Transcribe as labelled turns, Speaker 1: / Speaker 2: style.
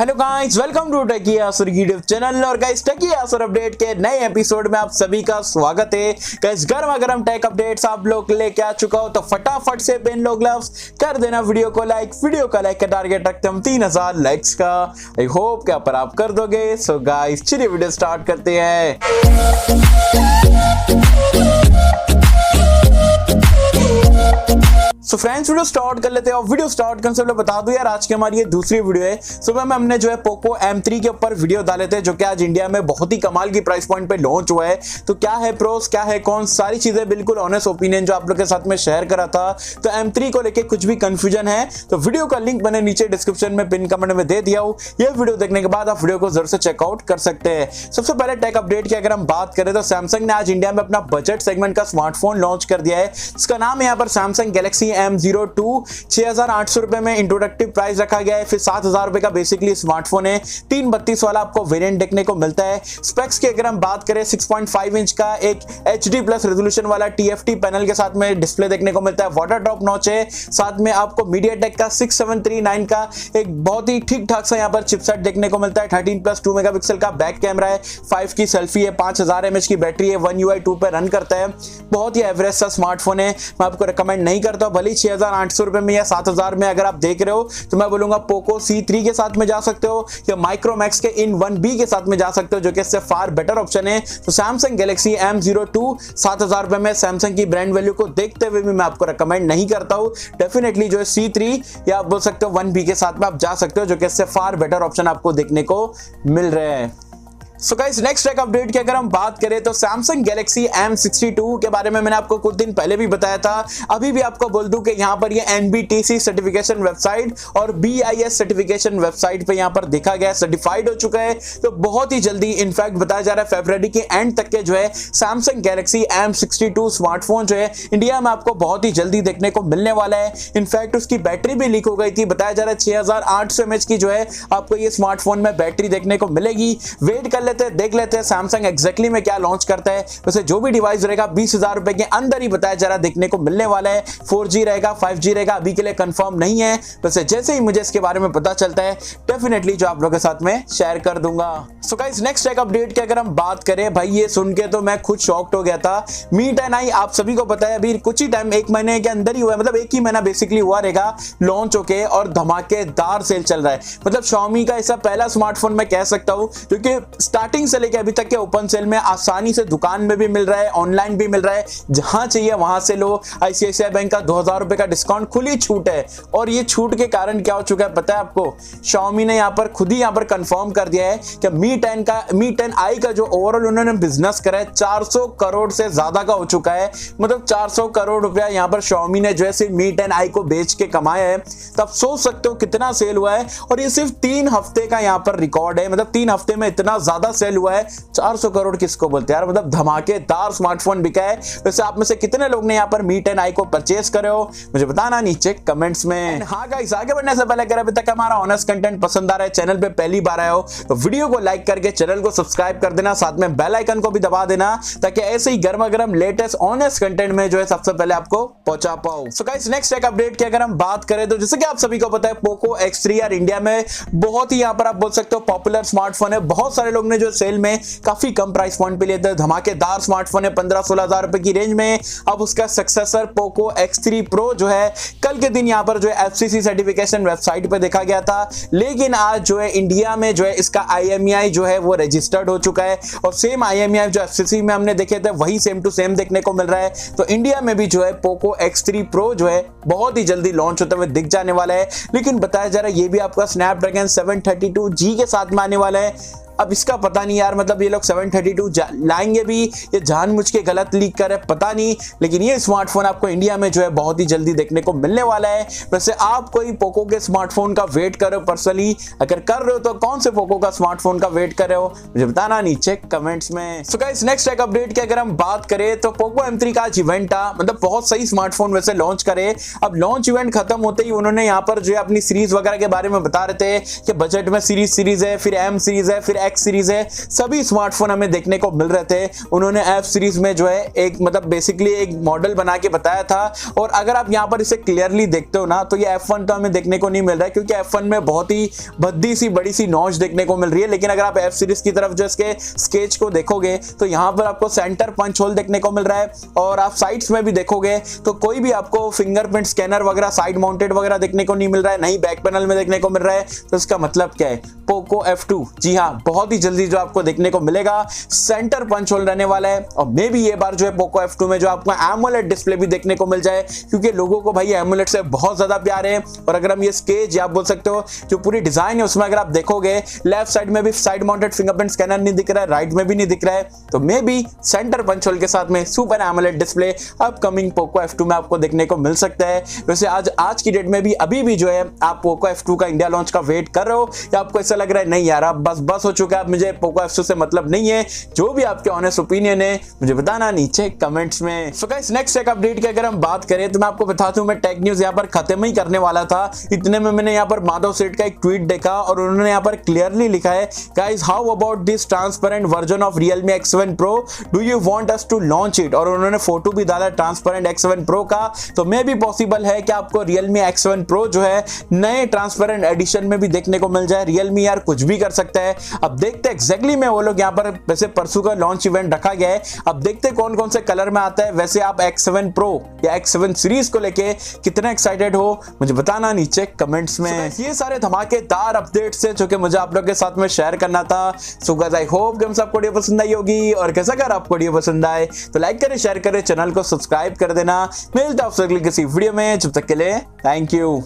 Speaker 1: Hello guys, welcome to techy Yasir YouTube channel. और guys techy Yasir update के नए episode में आप सभी का स्वागत है। गाइस गर्मा गर्म टेक अपडेट्स आप लोग लेके आ चुका हो, तो फटाफट से पेन लो ग्लव्स, कर देना वीडियो को लाइक। वीडियो का लाइक का टारगेट रखते हम 3000 लाइक्स का। आई होप क्या पर आप कर दोगे। सो गाइस चलिए वीडियो स्टार्ट करते हैं। सो फ्रेंड्स वीडियो स्टार्ट कर लेते हैं। और वीडियो स्टार्ट करने से पहले बता दूं यार, आज की हमारी ये दूसरी वीडियो है। सुबह में हमने जो है पोको M3 के ऊपर वीडियो डाले थे, जो कि आज इंडिया में बहुत ही कमाल की प्राइस पॉइंट पे लॉन्च हुआ है। तो क्या है प्रोस, क्या है कौन, सारी चीजें बिल्कुल ऑनेस्ट ओपिनियन जो आप लोग के साथ में शेयर करा था। तो M3 को लेके कुछ भी कंफ्यूजन है तो वीडियो का लिंक मैंने नीचे डिस्क्रिप्शन में पिन कमेंट में दे दिया हूं। ये वीडियो देखने के बाद आप वीडियो को जरूर से चेकआउट कर सकते हैं। सबसे पहले टेक अपडेट की अगर हम बात करें तो सैमसंग ने आज इंडिया में अपना बजट सेगमेंट का स्मार्टफोन लॉन्च कर दिया है। इसका नाम है यहाँ पर सैमसंग गैलेक्सी M02। 6800 रुपए में इंट्रोडक्टिव प्राइस रखा गया है। फिर 7000 रुपए का बेसिकली स्मार्टफोन है। 332 वाला आपको वेरिएंट देखने को मिलता है। स्पेक्स की अगर हम बात करें 6.5 इंच का एक HD प्लस रेजोल्यूशन वाला TFT पैनल के साथ में डिस्प्ले देखने को मिलता है। वाटर ड्रॉप नॉच है। साथ में आपको मीडियाटेक का 6739 का एक बहुत ही ठीक ठाक सा यहाँ पर चिपसेट देखने को मिलता है। 13+2 मेगापिक्सल का बैक कैमरा है। 5 की सेल्फी है। 5000 mAh की बैटरी है। One UI 2 पे रन करता है। बहुत ही एवरेज सा स्मार्टफोन है। मैं आपको रिकमेंड नहीं करता। भले 6800 रुपए में या 7000 में अगर आप देख रहे हो तो मैं बोलूंगा पोको C3 के साथ में जा सकते हो या माइक्रोमैक्स के इन 1B के साथ में जा सकते हो, जो कि इससे फार बेटर ऑप्शन है। तो सैमसंग गैलेक्सी M02 7000 रुपए में सैमसंग की ब्रांड वैल्यू को देखते हुए भी मैं आपको रिकमेंड नहीं करता हूं। डेफिनेटली जो है C3 या आप बोल सकते हो 1B के साथ में आप जा सकते हो, जो कि इससे फार बेटर ऑप्शन आपको देखने को मिल रहे हैं। So guys next take update की अगर हम बात करें तो सैमसंग गैलेक्सी M62 के बारे में मैंने आपको कुछ दिन पहले भी बताया था। अभी भी आपको बोल दूं कि यहाँ पर ये NBTC सर्टिफिकेशन वेबसाइट और BIS सर्टिफिकेशन वेबसाइट पे यहाँ पर देखा गया, सर्टिफाइड हो चुका है। तो बहुत ही जल्दी इनफैक्ट बताया जा रहा है फरवरी के एंड तक के जो है सैमसंग गैलेक्सी M62 स्मार्टफोन जो है इंडिया में आपको बहुत ही जल्दी देखने को मिलने वाला है। इनफैक्ट उसकी बैटरी भी लीक हो गई थी। बताया जा रहा है 6800 mAh की जो है आपको ये स्मार्टफोन में बैटरी देखने को मिलेगी। वेट कर देख लेते हैं सैमसंग एग्जैक्टली में क्या लॉन्च करता है। वैसे जो भी डिवाइस रहेगा 20,000 रुपए के अंदर ही बताया जा रहा है देखने को मिलने वाला है। 4G रहेगा, 5G रहेगा, अभी के लिए कंफर्म नहीं है। वैसे जैसे ही मुझे इसके बारे में पता चलता है डेफिनेटली जो आप लोगों के साथ में शेयर कर दूंगा। So guys next take update की अगर हम बात करें, भाई ये सुन के तो मैं खुद शॉक्ड हो गया था। मी 10i आप सभी को पता है अभी कुछ ही टाइम, 1 महीने के अंदर ही हुआ है, मतलब 1 ही महीना बेसिकली हुआ रहेगा लॉन्च होके, और धमाकेदार सेल चल रहा है। मतलब Xiaomi का ऐसा पहला स्मार्टफोन मैं कह सकता हूं, क्योंकि स्टार्टिंग से लेके अभी तक के ओपन सेल में आसानी से दुकान में भी मिल रहा है, ऑनलाइन भी मिल रहा है, जहां चाहिए वहां से लो। ICICI बैंक का 2000 रुपए का डिस्काउंट खुली छूट है। और ये छूट के कारण क्या हो चुका है पता है आपको, Xiaomi ने यहाँ पर खुद ही यहाँ पर कंफर्म कर दिया है कि Mi 10i का जो ओवरऑल उन्होंने बिजनेस करा है 400 करोड़ से ज्यादा का हो चुका है। मतलब 400 करोड़ रुपया यहाँ पर Xiaomi ने जो है सिर्फ Mi 10i को बेच के कमाया है। तब सोच सकते हो कितना सेल हुआ है। और ये सिर्फ 3 हफ्ते का यहाँ पर रिकॉर्ड है। मतलब 3 हफ्ते में इतना ज्यादा सेल हुआ है। 400 करोड़ किसको बोलते हैं यार, मतलब धमाकेदार स्मार्टफोन बिका है। वैसे आप में से कितने लोग ने यहाँ पर Mi 10i को परचेस करे हो मुझे बताना नीचे कमेंट्स में। हाँ गाइस, आगे बढ़ने से पहले अगर अभी तक हमारा ऑनेस्ट कंटेंट पसंद आ रहा है, चैनल पे पहली बार आए हो तो वीडियो को लाइक करके चैनल को सब्सक्राइब कर देना, साथ में बेल आइकन को भी दबा देना, ताकि ऐसे ही गर्मा गर्म लेटेस्ट ऑनेस्ट कंटेंट में जो है सबसे पहले आपको पहुंचा पाऊं। So guys next take update की अगर हम बात करें तो जैसे कि आप सभी को पता है पोको X3 यार इंडिया में बहुत ही यहाँ पर आप बोल सकते हो पॉपुलर स्मार्टफोन है। बहुत सारे लोग ने जो सेल में काफी कम प्राइस पॉइंट पे लिए थे। धमाकेदार स्मार्टफोन है 15-16 हजार रुपए की रेंज में। अब उसका सक्सेसर पोको X3 Pro जो है कल के दिन यहाँ पर जो है FCC सर्टिफिकेशन वेबसाइट पे देखा गया था, लेकिन आज जो है इंडिया में जो है इसका IMEI जो है वो रजिस्टर्ड हो चुका है। और सेम IMEI जो FCC में हमने देखे थे वही सेम टू सेम देखने को मिल रहा है। तो इंडिया में भी जो है पोको X3 Pro जो है बहुत ही जल्दी लॉन्च होते हुए दिख जाने वाला है। लेकिन बताया जा रहा है ये भी आपका स्नैपड्रैगन 732G के साथ में आने वाला है। अब इसका पता नहीं यार, मतलब ये लोग 732 लाएंगे भी, ये जानबूझ के गलत लीक कर रहे पता नहीं। लेकिन ये स्मार्टफोन आपको इंडिया में जो है बहुत ही जल्दी देखने को मिलने वाला है। वैसे आप कोई पोको के स्मार्टफोन का वेट कर रहे हो पर्सनली, अगर कर रहे हो तो कौन से पोको का स्मार्टफोन का वेट कर रहे हो मुझे बताना नीचे कमेंट्स में। सो गाइस नेक्स्ट एक अपडेट की अगर हम बात करें तो पोको M3 का आज इवेंट था। मतलब बहुत सही स्मार्टफोन वैसे लॉन्च करे। अब लॉन्च इवेंट खत्म होते ही उन्होंने यहाँ पर जो है अपनी सीरीज वगैरह के बारे में बता रहे थे कि बजट में सीरीज है, फिर M सीरीज है, फिर एक्स सीरीज है, सभी स्मार्टफोन हमें देखने को मिल रहे थे। उन्होंने एफ सीरीज में जो है एक मतलब बेसिकली एक मॉडल बना के बताया था। और अगर आप यहाँ पर इसे क्लियरली देखते हो ना तो ये F1 तो हमें देखने को नहीं मिल रहा है, क्योंकि F1 में बहुत ही भद्दी सी बड़ी सी नॉच देखने को मिल रही है। लेकिन अगर आप एफ सीरीज की तरफ जो इसके स्केच को देखोगे तो यहाँ पर आपको सेंटर पंच होल देखने को मिल रहा है। और आप साइड्स में भी देखोगे तो कोई भी आपको फिंगरप्रिंट स्कैनर वगैरह साइड माउंटेड वगैरह देखने को नहीं मिल रहा है, नहीं बैक पैनल में देखने को मिल रहा है। तो इसका मतलब क्या है? पोको F2 जी हाँ बहुत ही जल्दी जो आपको देखने को मिलेगा, सेंटर पंच होल रहने वाला है। और मे भी ये बार जो है पोको F2 में जो आपको एमोलेड डिस्प्ले भी देखने को मिल जाए, क्योंकि लोगों को भाई एमोलेड से बहुत ज्यादा प्यार है। और अगर हम ये स्केच या आप बोल सकते हो जो पूरी डिजाइन है उसमें अगर आप देखोगे लेफ्ट साइड में भी साइड माउंटेड फिंगरप्रिंट स्कैनर नहीं दिख रहा है, राइट में भी नहीं दिख रहा है, तो maybe centre punch hole के साथ में super AMOLED display upcoming Poco F2 में आपको देखने को मिल सकता है। वैसे आज की डेट में भी अभी भी जो है आप पोको F2 का इंडिया लॉन्च का वेट कर रहे हो, या आपको ऐसा लग रहा है नहीं यार अब बस हो चुका है, अब मुझे पोको F2 से मतलब नहीं है? जो भी आपके ऑनेस्ट ओपिनियन है मुझे बताना नीचे कमेंट्स में। So guys next take update की अगर हम बात करें तो मैं आपको बता दूं मैं टेक न्यूज यहाँ पर खत्म ही करने वाला था, इतने में मैंने यहाँ पर माधव सेठ का एक ट्वीट देखा और उन्होंने यहाँ पर क्लियरली लिखा है guys how about this transparent version of Realme X7 Pro, do you want us to launch it? और उन्होंने फोटो भी डाला ट्रांसपेरेंट X7 Pro का। तो मे भी पॉसिबल है कि आपको Realme X7 Pro जो है नए ट्रांसपेरेंट एडिशन में भी देखने को मिल जाए। Realme यार कुछ भी कर सकता है, अब देखते हैं एग्जैक्टली में वो लोग यहाँ पर वैसे परसों का लॉन्च इवेंट रखा गया है, अब देखते हैं कौन कौन से कलर में आता है। वैसे आप X7 Pro या X7 सीरीज को लेके कितने एक्साइटेड हो मुझे बताना नीचे कमेंट्स में। ये सारे धमाकेदार अपडेट्स है जो कि मुझे आप लोग के साथ में शेयर करना था। सो गाइस आई होप कि आपको वीडियो पसंद आई होगी, और कैसा अगर आपको वीडियो पसंद आए तो लाइक करें, शेयर करें, चैनल को सब्सक्राइब कर देना। मिलता हूं आपसे अगली किसी वीडियो में, जब तक के लिए थैंक यू।